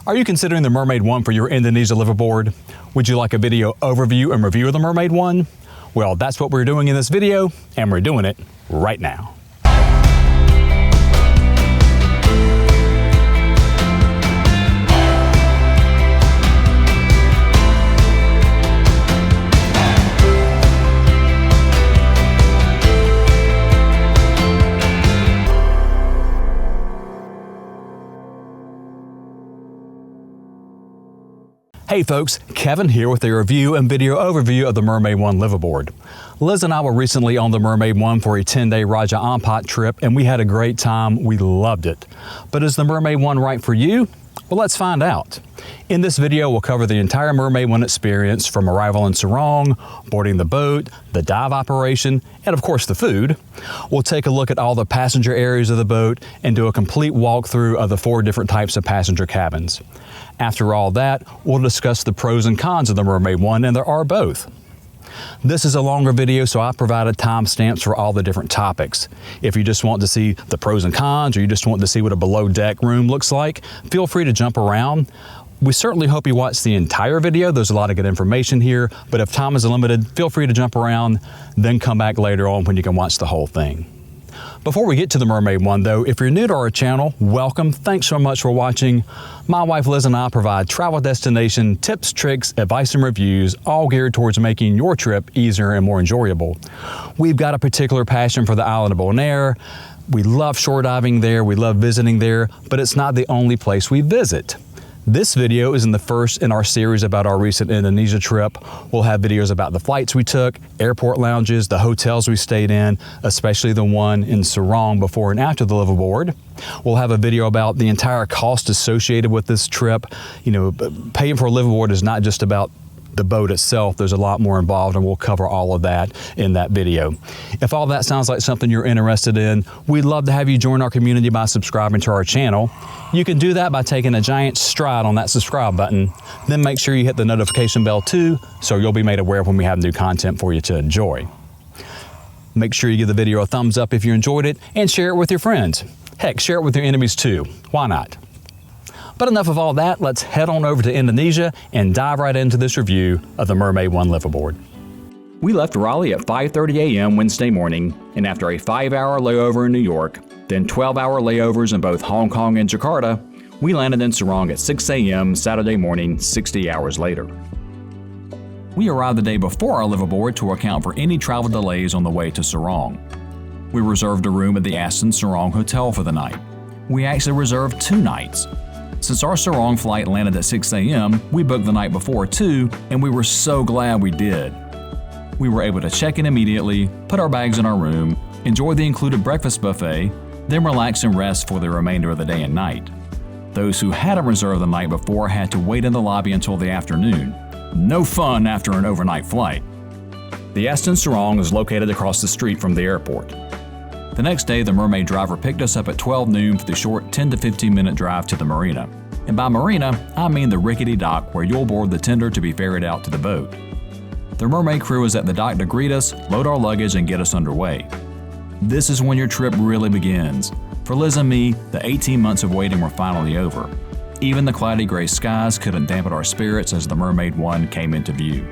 Are you considering the Mermaid I for your Indonesia liveaboard? Would you like a video overview and review of the Mermaid I? Well, that's what we're doing in this video, and we're doing it right now. Hey folks, Kevin here with a review and video overview of the Mermaid I liveaboard. Liz and I were recently on the Mermaid I for a 10-day Raja Ampat trip, and we had a great time. We loved it. But is the Mermaid I right for you? Well, let's find out. In this video, we'll cover the entire Mermaid I experience from arrival in Sarong, boarding the boat, the dive operation, and of course the food. We'll take a look at all the passenger areas of the boat and do a complete walkthrough of the 4 different types of passenger cabins. After all that, we'll discuss the pros and cons of the Mermaid I, and there are both. This is a longer video, so I've provided timestamps for all the different topics. If you just want to see the pros and cons, or you just want to see what a below deck room looks like, feel free to jump around. We certainly hope you watch the entire video. There's a lot of good information here, but if time is limited, feel free to jump around, then come back later on when you can watch the whole thing. Before we get to the Mermaid I though, if you're new to our channel, welcome. Thanks so much for watching. My wife Liz and I provide travel destination tips, tricks, advice, and reviews, all geared towards making your trip easier and more enjoyable. We've got a particular passion for the island of Bonaire. We love shore diving there, we love visiting there, but it's not the only place we visit. This video is in the first in our series about our recent Indonesia trip. We'll have videos about the flights we took, airport lounges, the hotels we stayed in, especially the one in Sarong before and after the liveaboard. We'll have a video about the entire cost associated with this trip. You know, paying for a liveaboard is not just about the boat itself. There's a lot more involved, and we'll cover all of that in that video. If all that sounds like something you're interested in, we'd love to have you join our community by subscribing to our channel. You can do that by taking a giant stride on that subscribe button. Then make sure you hit the notification bell too, so you'll be made aware when we have new content for you to enjoy. Make sure you give the video a thumbs up if you enjoyed it, and share it with your friends. Heck, share it with your enemies too. Why not? But enough of all that, let's head on over to Indonesia and dive right into this review of the Mermaid I liveaboard. We left Raleigh at 5:30 a.m. Wednesday morning, and after a 5-hour layover in New York, then 12-hour layovers in both Hong Kong and Jakarta, we landed in Sarong at 6 a.m. Saturday morning, 60 hours later. We arrived the day before our liveaboard to account for any travel delays on the way to Sarong. We reserved a room at the Aston Sarong Hotel for the night. We actually reserved 2 nights. Since our Sarong flight landed at 6 a.m., we booked the night before too, and we were so glad we did. We were able to check in immediately, put our bags in our room, enjoy the included breakfast buffet, then relax and rest for the remainder of the day and night. Those who hadn't reserved the night before had to wait in the lobby until the afternoon. No fun after an overnight flight. The Aston Sarong is located across the street from the airport. The next day, the Mermaid driver picked us up at 12 noon for the short 10 to 15 minute drive to the marina. And by marina, I mean the rickety dock where you'll board the tender to be ferried out to the boat. The Mermaid crew is at the dock to greet us, load our luggage, and get us underway. This is when your trip really begins. For Liz and me, the 18 months of waiting were finally over. Even the cloudy gray skies couldn't dampen our spirits as the Mermaid I came into view.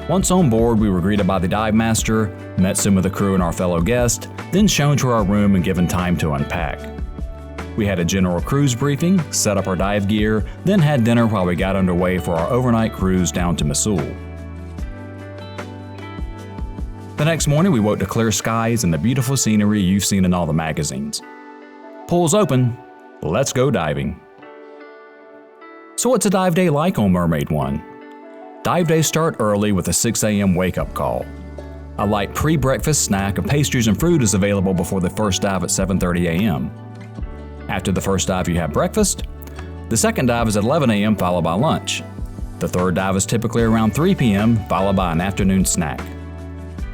Once on board, we were greeted by the dive master, met some of the crew and our fellow guests, then shown to our room and given time to unpack. We had a general cruise briefing, set up our dive gear, then had dinner while we got underway for our overnight cruise down to Mosul. The next morning, we woke to clear skies and the beautiful scenery you've seen in all the magazines. Pool's open, let's go diving. So what's a dive day like on Mermaid I? Dive days start early with a 6 a.m. wake-up call. A light pre-breakfast snack of pastries and fruit is available before the first dive at 7:30 a.m. After the first dive, you have breakfast. The second dive is at 11 a.m. followed by lunch. The third dive is typically around 3 p.m. followed by an afternoon snack.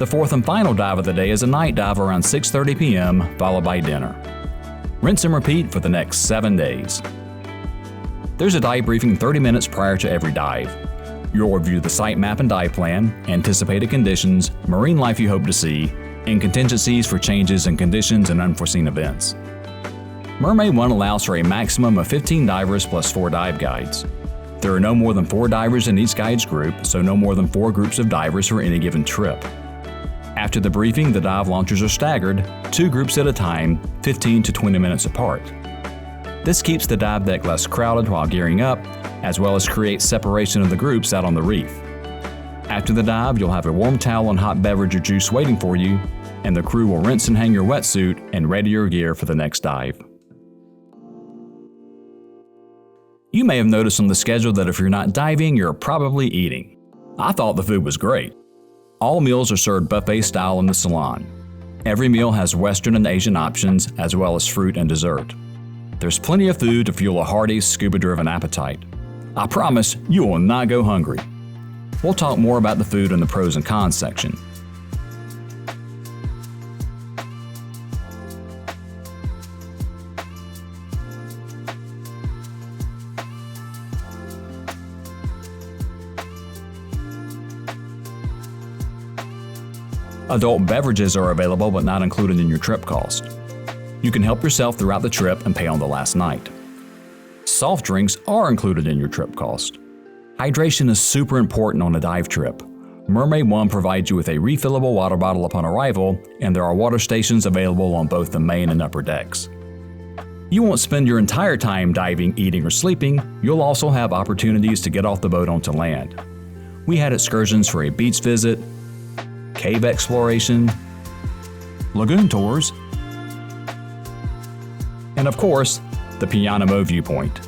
The fourth and final dive of the day is a night dive around 6:30 p.m. followed by dinner. Rinse and repeat for the next 7 days. There's a dive briefing 30 minutes prior to every dive. You'll review the site map and dive plan, anticipated conditions, marine life you hope to see, and contingencies for changes in conditions and unforeseen events. Mermaid I allows for a maximum of 15 divers plus 4 dive guides. There are no more than 4 divers in each guides group, so no more than 4 groups of divers for any given trip. After the briefing, the dive launchers are staggered, 2 groups at a time, 15 to 20 minutes apart. This keeps the dive deck less crowded while gearing up, as well as creates separation of the groups out on the reef. After the dive, you'll have a warm towel and hot beverage or juice waiting for you, and the crew will rinse and hang your wetsuit and ready your gear for the next dive. You may have noticed on the schedule that if you're not diving, you're probably eating. I thought the food was great. All meals are served buffet style in the Salon. Every meal has Western and Asian options, as well as fruit and dessert. There's plenty of food to fuel a hearty, scuba-driven appetite. I promise you will not go hungry. We'll talk more about the food in the pros and cons section. Adult beverages are available but not included in your trip cost. You can help yourself throughout the trip and pay on the last night. Soft drinks are included in your trip cost. Hydration is super important on a dive trip. Mermaid I provides you with a refillable water bottle upon arrival, and there are water stations available on both the main and upper decks. You won't spend your entire time diving, eating, or sleeping. You'll also have opportunities to get off the boat onto land. We had excursions for a beach visit, cave exploration, lagoon tours, and of course, the Pianamo viewpoint.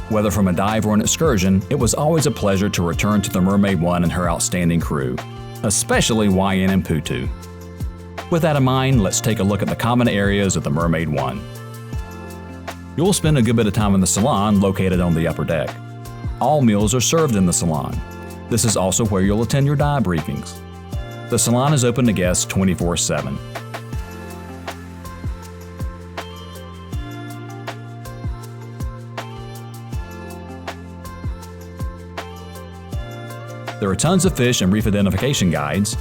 Whether from a dive or an excursion, it was always a pleasure to return to the Mermaid I and her outstanding crew, especially YN and Putu. With that in mind, let's take a look at the common areas of the Mermaid I. You'll spend a good bit of time in the Salon located on the upper deck. All meals are served in the Salon. This is also where you'll attend your dive briefings. The Salon is open to guests 24/7. There are tons of fish and reef identification guides,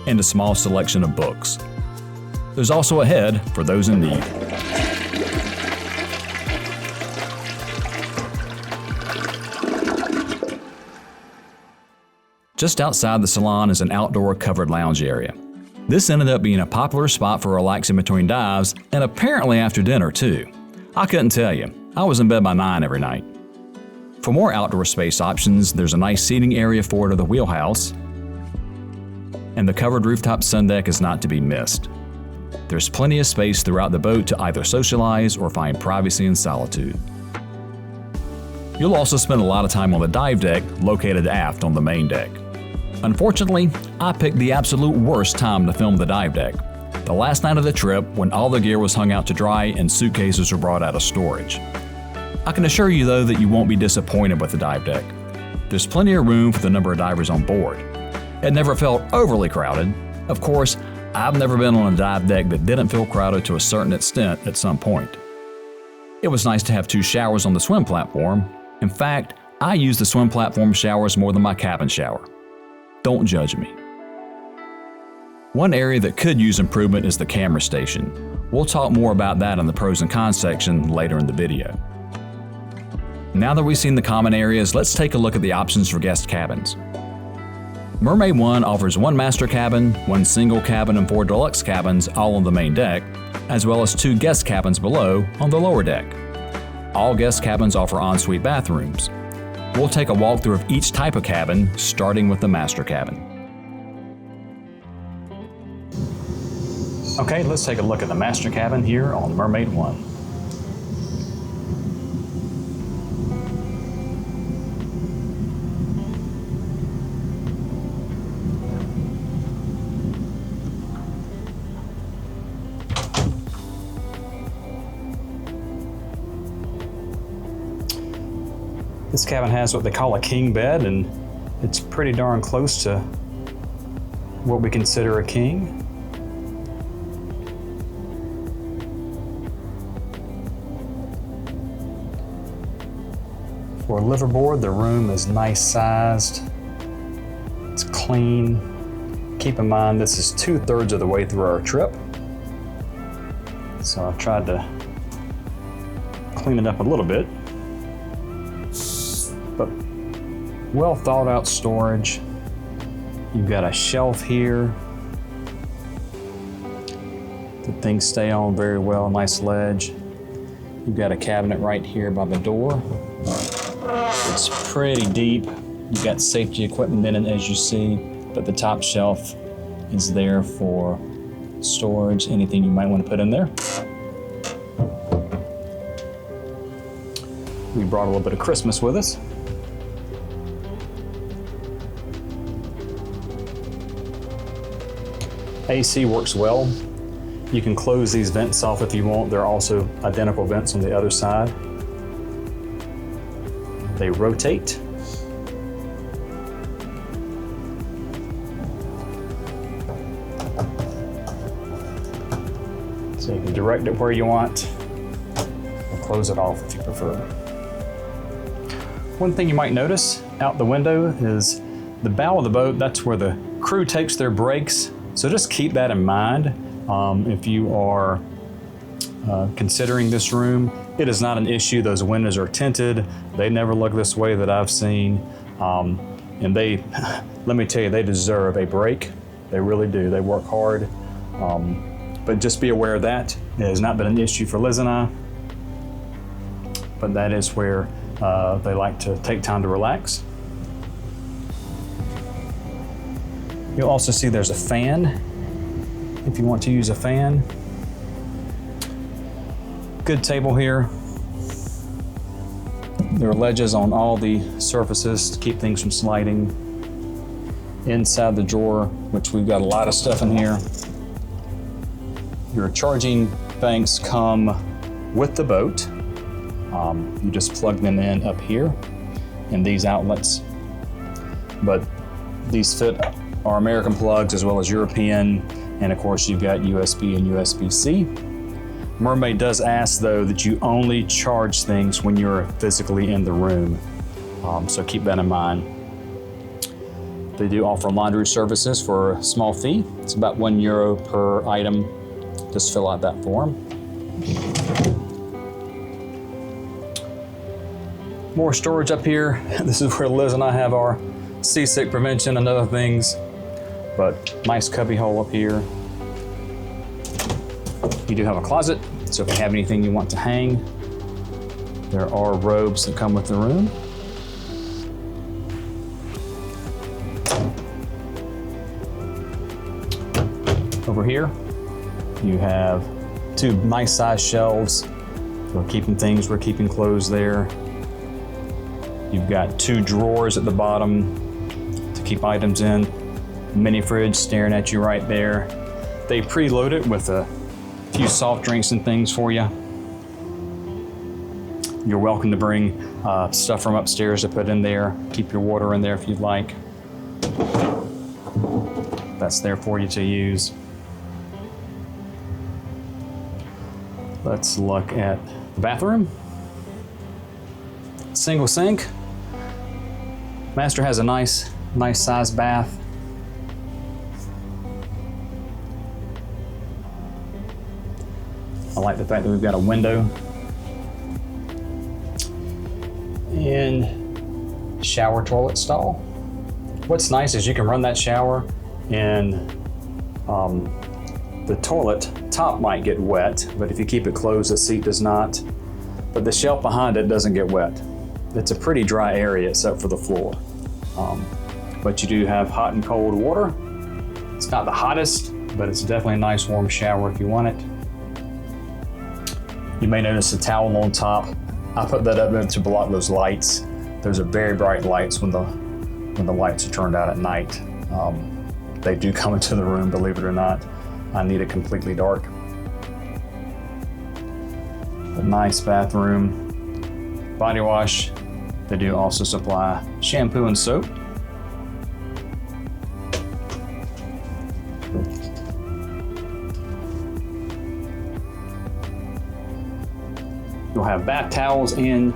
and a small selection of books. There's also a head for those in need. Just outside the Salon is an outdoor covered lounge area. This ended up being a popular spot for relaxing between dives, and apparently after dinner too. I couldn't tell you. I was in bed by 9 every night. For more outdoor space options, there's a nice seating area forward of the wheelhouse, and the covered rooftop sun deck is not to be missed. There's plenty of space throughout the boat to either socialize or find privacy and solitude. You'll also spend a lot of time on the dive deck, located aft on the main deck. Unfortunately, I picked the absolute worst time to film the dive deck, the last night of the trip when all the gear was hung out to dry and suitcases were brought out of storage. I can assure you though that you won't be disappointed with the dive deck. There's plenty of room for the number of divers on board. It never felt overly crowded. Of course, I've never been on a dive deck that didn't feel crowded to a certain extent at some point. It was nice to have 2 showers on the swim platform. In fact, I use the swim platform showers more than my cabin shower. Don't judge me. One area that could use improvement is the camera station. We'll talk more about that in the pros and cons section later in the video. Now that we've seen the common areas, let's take a look at the options for guest cabins. Mermaid I offers 1 master cabin, 1 single cabin, and 4 deluxe cabins all on the main deck, as well as 2 guest cabins below on the lower deck. All guest cabins offer ensuite bathrooms. We'll take a walkthrough of each type of cabin, starting with the master cabin. Okay, let's take a look at the master cabin here on Mermaid I. This cabin has what they call a king bed, and it's pretty darn close to what we consider a king. For a liveaboard, the room is nice sized, it's clean, keep in mind this is 2/3 of the way through our trip. So I tried to clean it up a little bit. But well thought out storage. You've got a shelf here that things stay on very well, nice ledge. You've got a cabinet right here by the door. It's pretty deep. You've got safety equipment in it, as you see, but the top shelf is there for storage, anything you might want to put in there. We brought a little bit of Christmas with us. AC works well. You can close these vents off if you want. There are also identical vents on the other side. They rotate. So you can direct it where you want, or close it off if you prefer. One thing you might notice out the window is the bow of the boat. That's where the crew takes their breaks. So just keep that in mind if you are considering this room. It is not an issue. Those windows are tinted. They never look this way that I've seen. And they, let me tell you, they deserve a break. They really do. They work hard. But just be aware of that. It has not been an issue for Liz and I. But that is where they like to take time to relax. You'll also see there's a fan if you want to use a fan. Good table here. There are ledges on all the surfaces to keep things from sliding. Inside the drawer, which we've got a lot of stuff in here. Your charging banks come with the boat. You just plug them in up here in these outlets. But these fit our American plugs as well as European, and of course you've got USB and USB-C. Mermaid does ask though that you only charge things when you're physically in the room, so keep that in mind. They do offer laundry services for a small fee. It's about €1 per item. Just fill out that form. More storage up here. This is where Liz and I have our seasick prevention and other things. But nice cubby hole up here. You do have a closet, so if you have anything you want to hang, there are robes that come with the room. Over here, you have two nice sized shelves for keeping things. We're keeping clothes there. You've got two drawers at the bottom to keep items in. Mini fridge staring at you right there. They preload it with a few soft drinks and things for you. You're welcome to bring stuff from upstairs to put in there. Keep your water in there if you'd like. That's there for you to use. Let's look at the bathroom. Single sink. Master has a nice sized bath. I like the fact that we've got a window. And shower toilet stall. What's nice is you can run that shower and the toilet top might get wet, but if you keep it closed, the seat does not. But the shelf behind it doesn't get wet. It's a pretty dry area except for the floor. But you do have hot and cold water. It's not the hottest, but it's definitely a nice warm shower if you want it. You may notice a towel on top. I put that up there to block those lights. Those are very bright lights when the lights are turned out at night. They do come into the room, believe it or not. I need it completely dark. A nice bathroom. Body wash. They do also supply shampoo and soap. You'll have bath towels and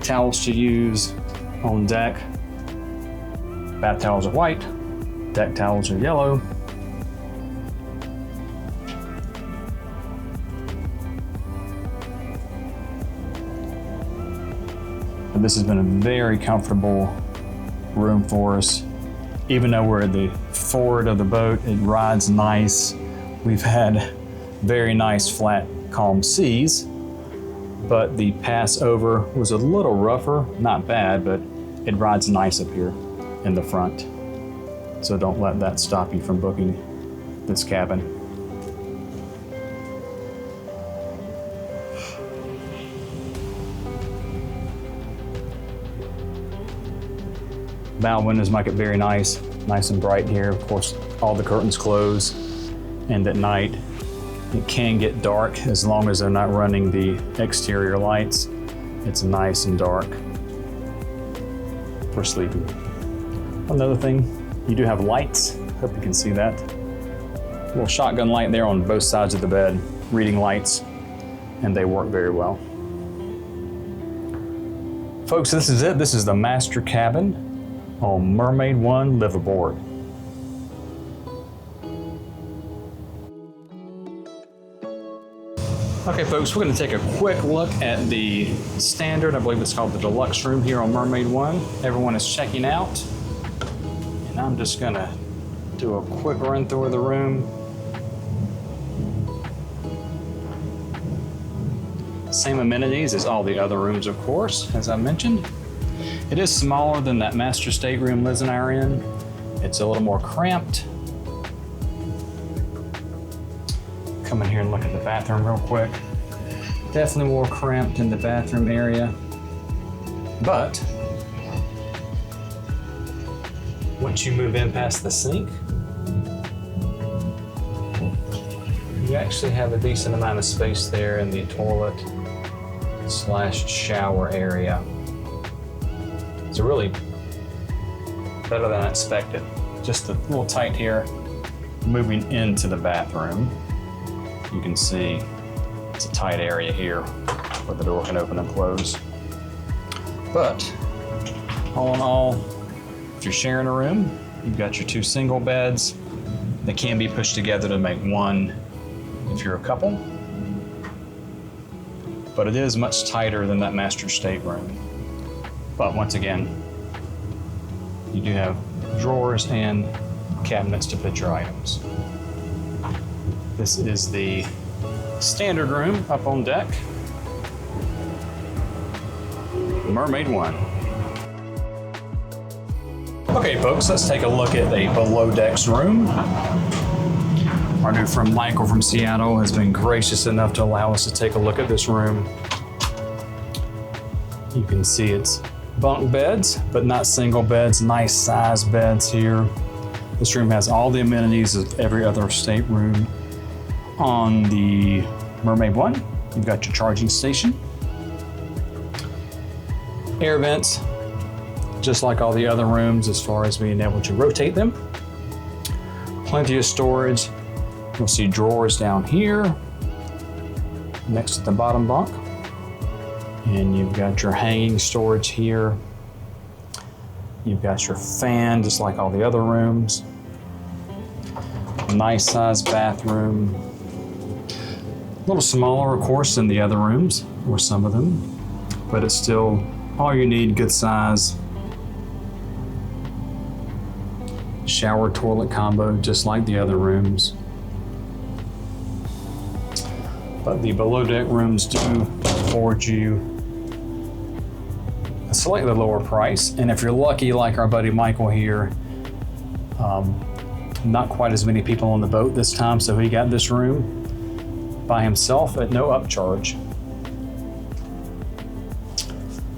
towels to use on deck. Bath towels are white, Deck towels are yellow. And this has been a very comfortable room for us. Even though we're at the forward of the boat, it rides nice. We've had very nice flat calm seas, but the pass over was a little rougher, not bad, but it rides nice up here in the front. So don't let that stop you from booking this cabin. Bow windows make it very nice and bright here. Of course, all the curtains close, and at night it can get dark as long as they're not running the exterior lights. It's nice and dark for sleeping. Another thing, you do have lights. Hope you can see that. A little shotgun light there on both sides of the bed, reading lights, and they work very well. Folks, this is it. This is the master cabin on Mermaid I liveaboard. Okay folks, we're going to take a quick look at the standard, I believe it's called the deluxe room here on Mermaid I. Everyone is checking out, and I'm just going to do a quick run through of the room. Same amenities as all the other rooms, of course, as I mentioned. It is smaller than that master stateroom Liz and I are in. It's a little more cramped. Come in here and look at the bathroom real quick. Definitely more cramped in the bathroom area. But once you move in past the sink, you actually have a decent amount of space there in the toilet / shower area. It's really better than I expected. Just a little tight here. Moving into the bathroom, you can see it's a tight area here where the door can open and close. But all in all, if you're sharing a room, you've got your two single beds that can be pushed together to make one if you're a couple. But it is much tighter than that master stateroom. But once again, you do have drawers and cabinets to put your items. This is the standard room up on deck, Mermaid I. Okay folks, let's take a look at a below decks room. Our new friend Michael from Seattle has been gracious enough to allow us to take a look at this room. You can see it's bunk beds, but not single beds, nice size beds here. This room has all the amenities of every other stateroom on the Mermaid I. You've got your charging station, air vents, just like all the other rooms as far as being able to rotate them. Plenty of storage. You'll see drawers down here next to the bottom bunk. And you've got your hanging storage here. You've got your fan, just like all the other rooms. Nice sized bathroom. A little smaller, of course, than the other rooms, or some of them, but it's still all you need, good size. Shower toilet combo, just like the other rooms. But the below deck rooms do afford you a slightly lower price. And if you're lucky, like our buddy Michael here, not quite as many people on the boat this time, so he got this room by himself at no upcharge.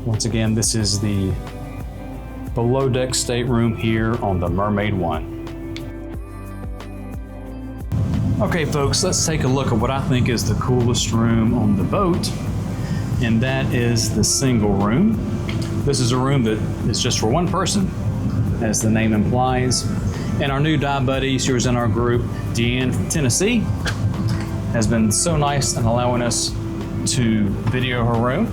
Once again, this is the below deck stateroom here on the Mermaid I. Okay folks, let's take a look at what I think is the coolest room on the boat, and that is the single room. This is a room that is just for one person, as the name implies. And our new dive buddy, she was in our group, Deanne from Tennessee, has been so nice in allowing us to video her room.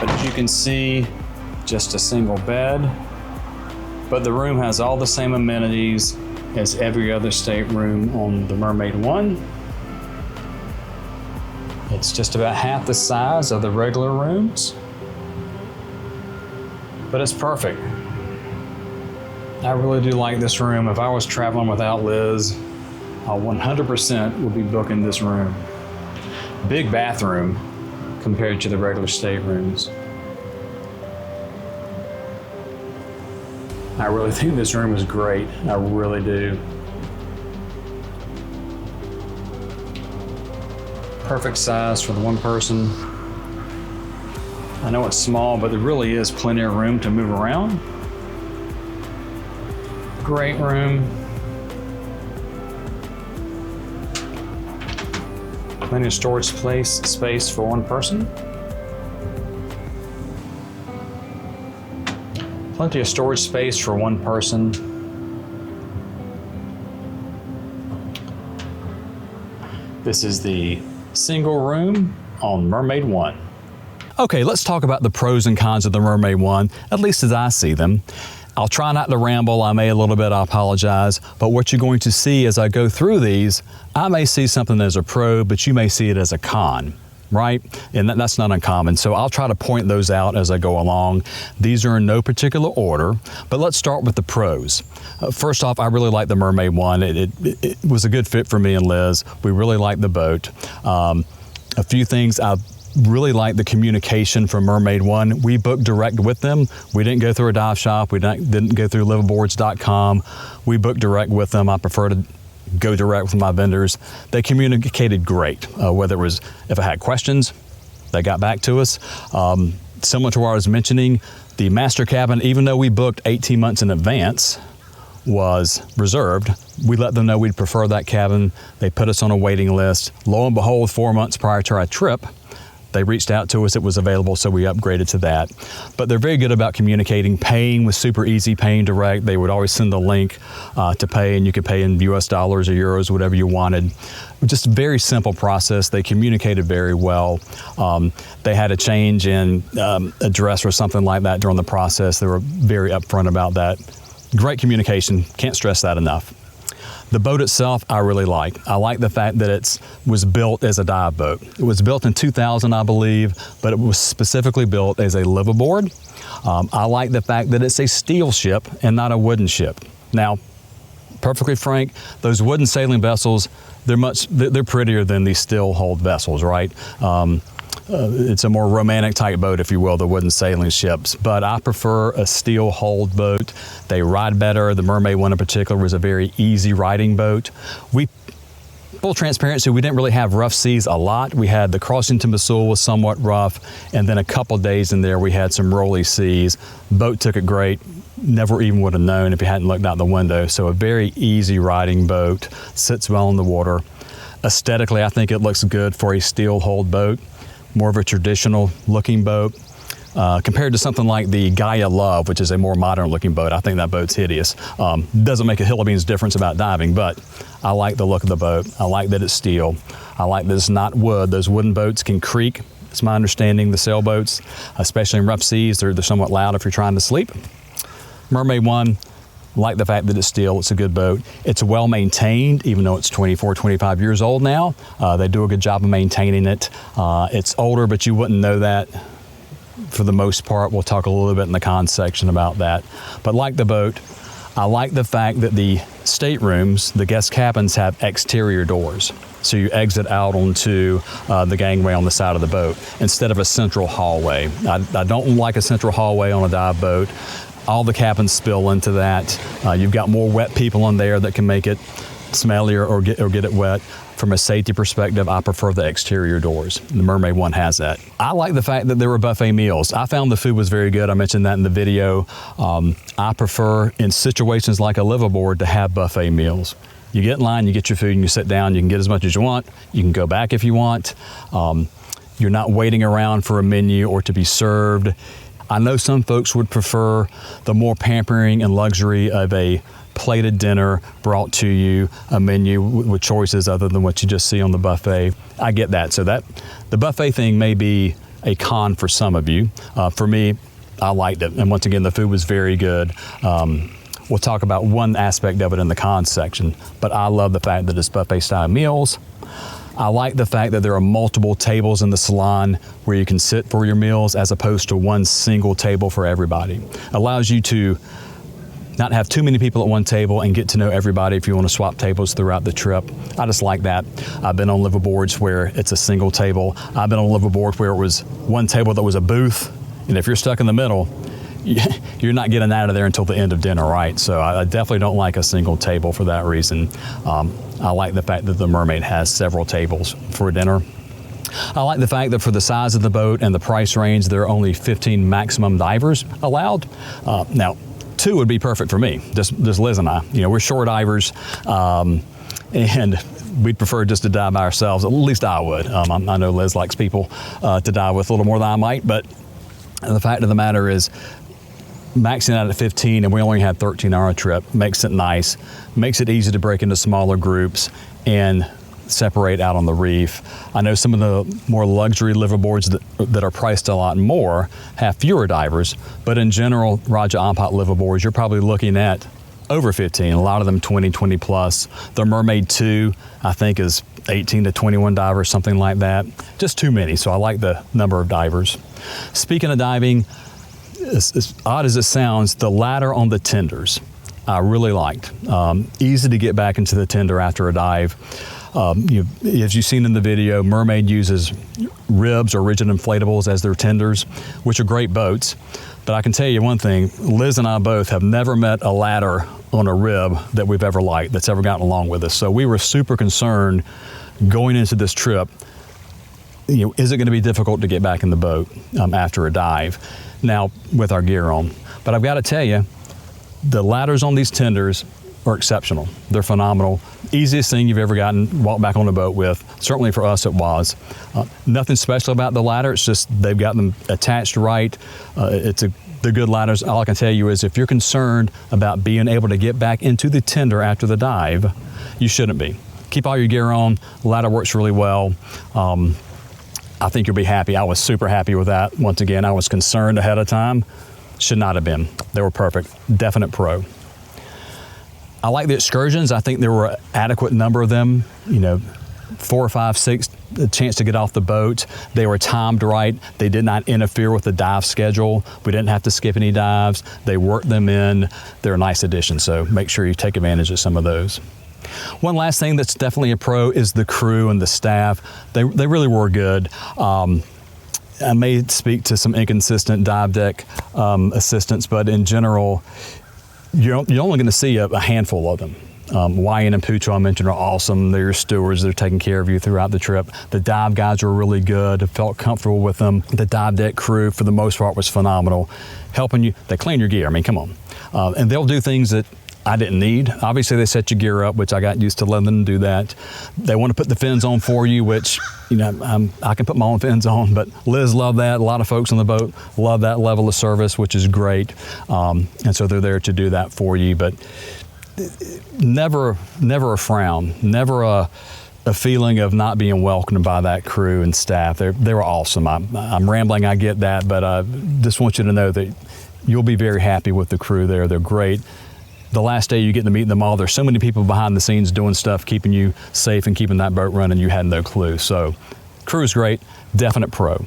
But as you can see, just a single bed, but the room has all the same amenities as every other stateroom on the Mermaid I. It's just about half the size of the regular rooms, but it's perfect. I really do like this room. If I was traveling without Liz, I 100% would be booking this room. Big bathroom compared to the regular staterooms. I really think this room is great. I really do. Perfect size for the one person. I know it's small, but there really is plenty of room to move around. Great room. Plenty of storage space for one person. Plenty of storage space for one person. This is the single room on Mermaid I. Okay, let's talk about the pros and cons of the Mermaid I, at least as I see them. I'll try not to ramble. I may a little bit, I apologize. But what you're going to see as I go through these, I may see something as a pro, but you may see it as a con, right? And that's not uncommon. So I'll try to point those out as I go along. These are in no particular order, but let's start with the pros. First off, I really like the Mermaid I. It was a good fit for me and Liz. We really like the boat. A few things I really like the communication from Mermaid I. We booked direct with them. We didn't go through a dive shop. We didn't go through liveaboards.com. We booked direct with them. I prefer to go direct with my vendors. They communicated great. Whether it was, if I had questions, they got back to us. Similar to what I was mentioning, the master cabin, even though we booked 18 months in advance, was reserved. We let them know we'd prefer that cabin. They put us on a waiting list. Lo and behold, 4 months prior to our trip, they reached out to us, it was available, so we upgraded to that. But they're very good about communicating. Paying was super easy, paying direct. They would always send the link to pay, and you could pay in US dollars or euros, whatever you wanted. Just a very simple process. They communicated very well. They had a change in address or something like that during the process. They were very upfront about that. Great communication, can't stress that enough. The boat itself, I really like. I like the fact that it was built as a dive boat. It was built in 2000, I believe, but it was specifically built as a liveaboard. I like the fact that it's a steel ship and not a wooden ship. Now, perfectly frank, those wooden sailing vessels, they're prettier than these steel hulled vessels, right? It's a more romantic type boat, if you will, the wooden sailing ships. But I prefer a steel hulled boat. They ride better. The Mermaid I in particular was a very easy riding boat. Full transparency, we didn't really have rough seas a lot. We had the crossing to Mosul was somewhat rough, and then a couple days in there we had some rolly seas. Boat took it great. Never even would have known if you hadn't looked out the window. So a very easy riding boat, sits well in the water. Aesthetically, I think it looks good for a steel hulled boat. More of a traditional looking boat. Compared to something like the Gaia Love, which is a more modern looking boat, I think that boat's hideous. Doesn't make a hill of beans difference about diving, but I like the look of the boat. I like that it's steel. I like that it's not wood. Those wooden boats can creak. It's my understanding the sailboats, especially in rough seas, they're somewhat loud if you're trying to sleep. Mermaid I, like the fact that it's steel, it's a good boat. It's well maintained, even though it's 24, 25 years old now. They do a good job of maintaining it. It's older, but you wouldn't know that for the most part. We'll talk a little bit in the cons section about that. But like the boat, I like the fact that the staterooms, the guest cabins, have exterior doors. So you exit out onto the gangway on the side of the boat instead of a central hallway. I don't like a central hallway on a dive boat. All the cabins spill into that. You've got more wet people in there that can make it smellier or get it wet. From a safety perspective, I prefer the exterior doors. The Mermaid I has that. I like the fact that there were buffet meals. I found the food was very good. I mentioned that in the video. I prefer, in situations like a liveaboard, to have buffet meals. You get in line, you get your food, and you sit down. You can get as much as you want. You can go back if you want. You're not waiting around for a menu or to be served. I know some folks would prefer the more pampering and luxury of a plated dinner brought to you, a menu with choices other than what you just see on the buffet. I get that. So the buffet thing may be a con for some of you. For me, I liked it. And once again, the food was very good. we'll talk about one aspect of it in the cons section, but I love the fact that it's buffet style meals. I like the fact that there are multiple tables in the salon where you can sit for your meals as opposed to one single table for everybody. Allows you to not have too many people at one table and get to know everybody if you want to swap tables throughout the trip. I just like that. I've been on liveaboards where it's a single table. I've been on a liveaboard where it was one table that was a booth, and if you're stuck in the middle, you're not getting out of there until the end of dinner, right? So I definitely don't like a single table for that reason. I like the fact that the Mermaid has several tables for dinner. I like the fact that for the size of the boat and the price range, there are only 15 maximum divers allowed. Now, 2 would be perfect for me, just Liz and I. You know, we're shore divers, and we'd prefer just to dive by ourselves. At least I would. I know Liz likes people to dive with a little more than I might, but the fact of the matter is, maxing out at 15, and we only had 13-hour trip, makes it nice, makes it easy to break into smaller groups and separate out on the reef. I know some of the more luxury liveaboards that are priced a lot more have fewer divers, but in general, Raja Ampat liveaboards, you're probably looking at over 15, a lot of them 20 plus. The Mermaid II, I think, is 18 to 21 divers, something like that. Just too many, so I like the number of divers. Speaking of diving, as odd as it sounds, the ladder on the tenders, I really liked. Easy to get back into the tender after a dive. As you've seen in the video, Mermaid uses ribs or rigid inflatables as their tenders, which are great boats. But I can tell you one thing, Liz and I both have never met a ladder on a rib that we've ever liked, that's ever gotten along with us. So we were super concerned going into this trip, is it going to be difficult to get back in the boat after a dive? Now, with our gear on. But I've got to tell you, the ladders on these tenders are exceptional. They're phenomenal. Easiest thing you've ever walked back on a boat with. Certainly for us it was. Nothing special about the ladder, it's just they've got them attached right. They're good ladders. All I can tell you is if you're concerned about being able to get back into the tender after the dive, you shouldn't be. Keep all your gear on. The ladder works really well. I think you'll be happy. I was super happy with that. Once again, I was concerned ahead of time. Should not have been. They were perfect. Definite pro. I like the Excursions. I think there were an adequate number of them, 4 or 5, 6, a chance to get off the boat. They were timed right. They did not interfere with the dive schedule. We didn't have to skip any dives. They worked them in. They're a nice addition, so make sure you take advantage of some of those. One last thing that's definitely a pro is the crew and the staff. They really were good. I may speak to some inconsistent dive deck assistants, but in general, you're only going to see a handful of them. Wyan and Pucho, I mentioned, are awesome. They're your stewards. They're taking care of you throughout the trip. The dive guys were really good. I felt comfortable with them. The dive deck crew, for the most part, was phenomenal. Helping you. They clean your gear. I mean, come on. And they'll do things that I didn't need. Obviously, they set your gear up, which I got used to letting them do that. They want to put the fins on for you, which, I can put my own fins on, but Liz loved that. A lot of folks on the boat love that level of service, which is great. And so they're there to do that for you, but never a frown, never a feeling of not being welcomed by that crew and staff. They were awesome. I'm rambling, I get that, but I just want you to know that you'll be very happy with the crew there. They're great. The last day you get to meet them all, there's so many people behind the scenes doing stuff, keeping you safe and keeping that boat running, you had no clue. So, crew's great, definite pro.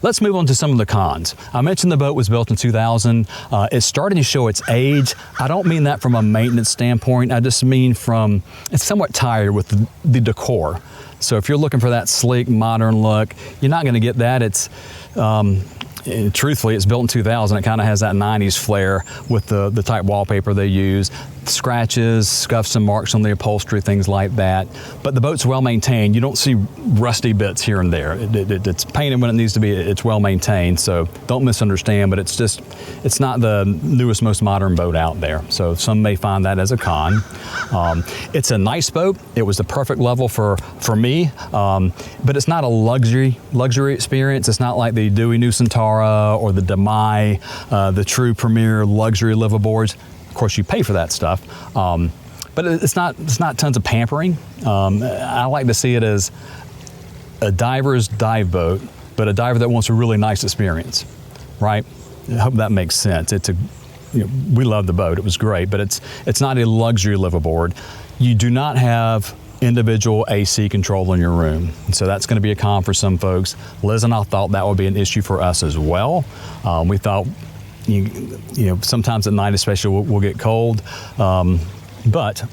Let's move on to some of the cons. I mentioned the boat was built in 2000. It's starting to show its age. I don't mean that from a maintenance standpoint. I just mean from, it's somewhat tired with the decor. So if you're looking for that sleek, modern look, you're not gonna get that. It's, truthfully, it's built in 2000. It kind of has that 90s flair with the type wallpaper they use. Scratches, scuffs and marks on the upholstery, things like that. But the boat's well maintained. You don't see rusty bits here and there. It's painted when it needs to be. It's well maintained, so don't misunderstand, but it's not the newest, most modern boat out there. So some may find that as a con. It's a nice boat. It was the perfect level for me, but it's not a luxury experience. It's not like the Dewey Nusantara or the Demai, the true premier luxury liveaboards. Of course, you pay for that stuff, but it's not tons of pampering. I like to see it as a diver's dive boat, but a diver that wants a really nice experience, right? I hope that makes sense. It's we love the boat. It was great, but it's not a luxury liveaboard. You do not have individual AC control in your room. And so that's going to be a con for some folks. Liz and I thought that would be an issue for us as well. We thought, sometimes at night especially we'll get cold, but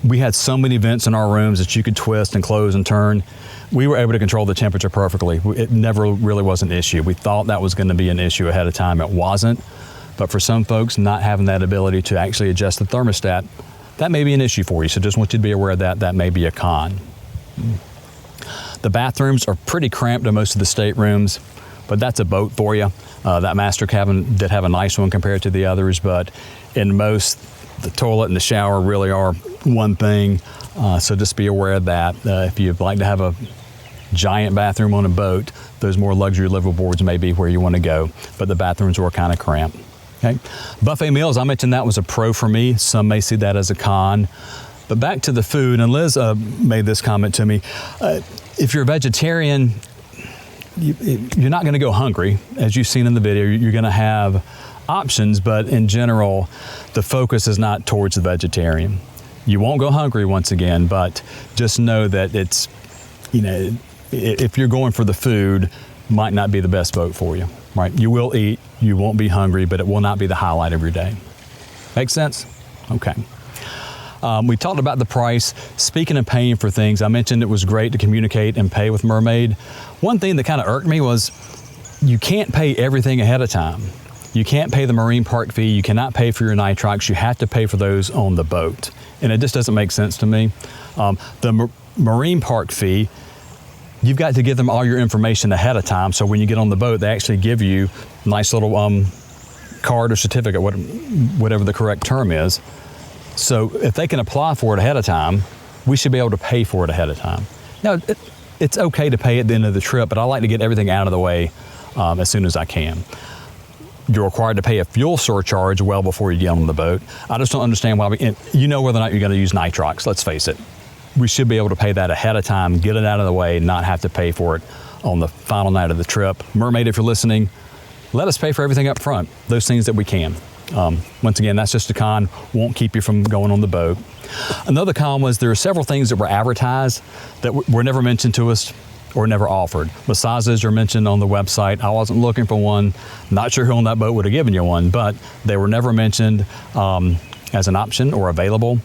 we had so many vents in our rooms that you could twist and close and turn. We were able to control the temperature perfectly. It never really was an issue. We thought that was going to be an issue ahead of time. It wasn't. But for some folks, not having that ability to actually adjust the thermostat, that may be an issue for you. So just want you to be aware of that. That may be a con. The bathrooms are pretty cramped in most of the staterooms, but that's a boat for you. That master cabin did have a nice one compared to the others, but in most, the toilet and the shower really are one thing. So just be aware of that. If you'd like to have a giant bathroom on a boat, those more luxury liveaboards may be where you want to go, but the bathrooms were kind of cramped. Okay. Buffet meals, I mentioned that was a pro for me. Some may see that as a con. But back to the food, and Liz made this comment to me. If you're a vegetarian, you're not going to go hungry. As you've seen in the video, you're going to have options, but in general, the focus is not towards the vegetarian. You won't go hungry once again, but just know that it's, if you're going for the food, might not be the best boat for you, right? You will eat, you won't be hungry, but it will not be the highlight of your day. Make sense? Okay. We talked about the price. Speaking of paying for things, I mentioned it was great to communicate and pay with Mermaid. One thing that kind of irked me was you can't pay everything ahead of time. You can't pay the marine park fee. You cannot pay for your nitrox. You have to pay for those on the boat. And it just doesn't make sense to me. The marine park fee, you've got to give them all your information ahead of time. So when you get on the boat, they actually give you a nice little card or certificate, whatever the correct term is. So if they can apply for it ahead of time, we should be able to pay for it ahead of time. Now, it's okay to pay at the end of the trip, but I like to get everything out of the way as soon as I can. You're required to pay a fuel surcharge well before you get on the boat. I just don't understand why whether or not you're going to use nitrox, let's face it. We should be able to pay that ahead of time, get it out of the way, not have to pay for it on the final night of the trip. Mermaid, if you're listening, let us pay for everything up front, those things that we can. Once again, that's just a con, won't keep you from going on the boat. Another con was there are several things that were advertised that were never mentioned to us or never offered. Massages are mentioned on the website. I wasn't looking for one. Not sure who on that boat would have given you one, but they were never mentioned as an option or available.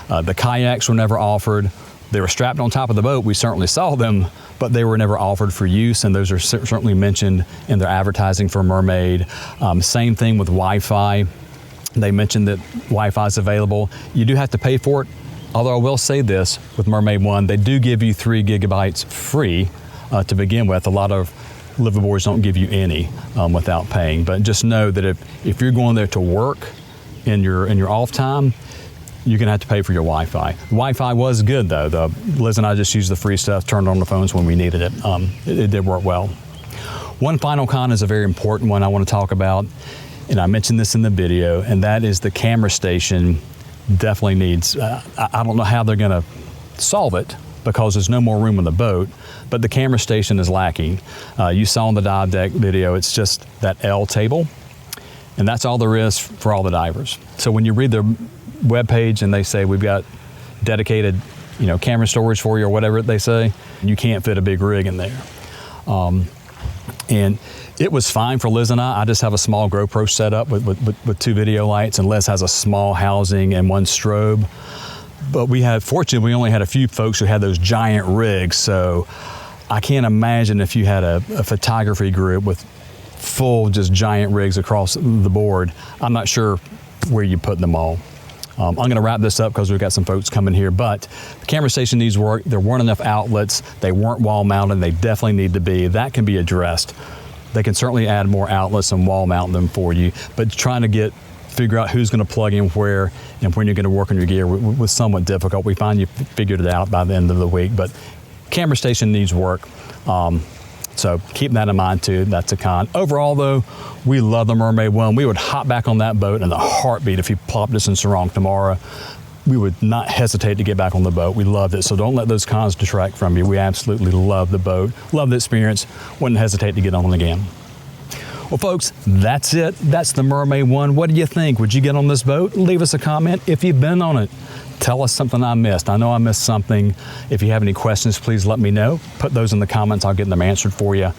The kayaks were never offered. They were strapped on top of the boat. We certainly saw them, but they were never offered for use, and those are certainly mentioned in their advertising for Mermaid. Same thing with Wi-Fi. They mentioned that Wi-Fi is available. You do have to pay for it, although I will say this, with Mermaid I, they do give you 3 gigabytes free to begin with. A lot of liveaboards don't give you any without paying, but just know that if you're going there to work in your off time, you're gonna have to pay for your Wi-Fi. Wi-Fi was good though. Liz and I just used the free stuff, turned on the phones when we needed it. It did work well. One final con is a very important one I want to talk about, and I mentioned this in the video, and that is the camera station definitely needs, I don't know how they're gonna solve it because there's no more room on the boat, but the camera station is lacking. You saw in the dive deck video, it's just that L table, and that's all there is for all the divers. So when you read their webpage and they say we've got dedicated camera storage for you or whatever they say, you can't fit a big rig in there. And it was fine for Liz and I just have a small GoPro set up with 2 video lights, and Liz has a small housing and 1 strobe. But fortunately, we only had a few folks who had those giant rigs, so I can't imagine if you had a photography group with full just giant rigs across the board. I'm not sure where you put them all. I'm going to wrap this up because we've got some folks coming here, but the camera station needs work. There weren't enough outlets. They weren't wall mounted. They definitely need to be. That can be addressed. They can certainly add more outlets and wall mount them for you, but trying to figure out who's going to plug in where and when you're going to work on your gear was somewhat difficult. We find you figured it out by the end of the week, but camera station needs work. So keep that in mind too, that's a con. Overall though, we love the Mermaid I. We would hop back on that boat in a heartbeat. If you plopped us in Salon tomorrow, we would not hesitate to get back on the boat. We loved it, so don't let those cons detract from you. We absolutely love the boat, love the experience, wouldn't hesitate to get on again. Well, folks, that's it. That's the Mermaid I. What do you think? Would you get on this boat? Leave us a comment if you've been on it. Tell us something I missed. I know I missed something. If you have any questions, please let me know. Put those in the comments. I'll get them answered for you.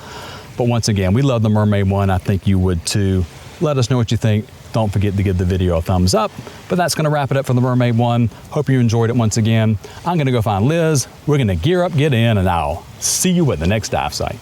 But once again, we love the Mermaid I. I think you would too. Let us know what you think. Don't forget to give the video a thumbs up. But that's going to wrap it up for the Mermaid I. Hope you enjoyed it once again. I'm going to go find Liz. We're going to gear up, get in, and I'll see you at the next dive site.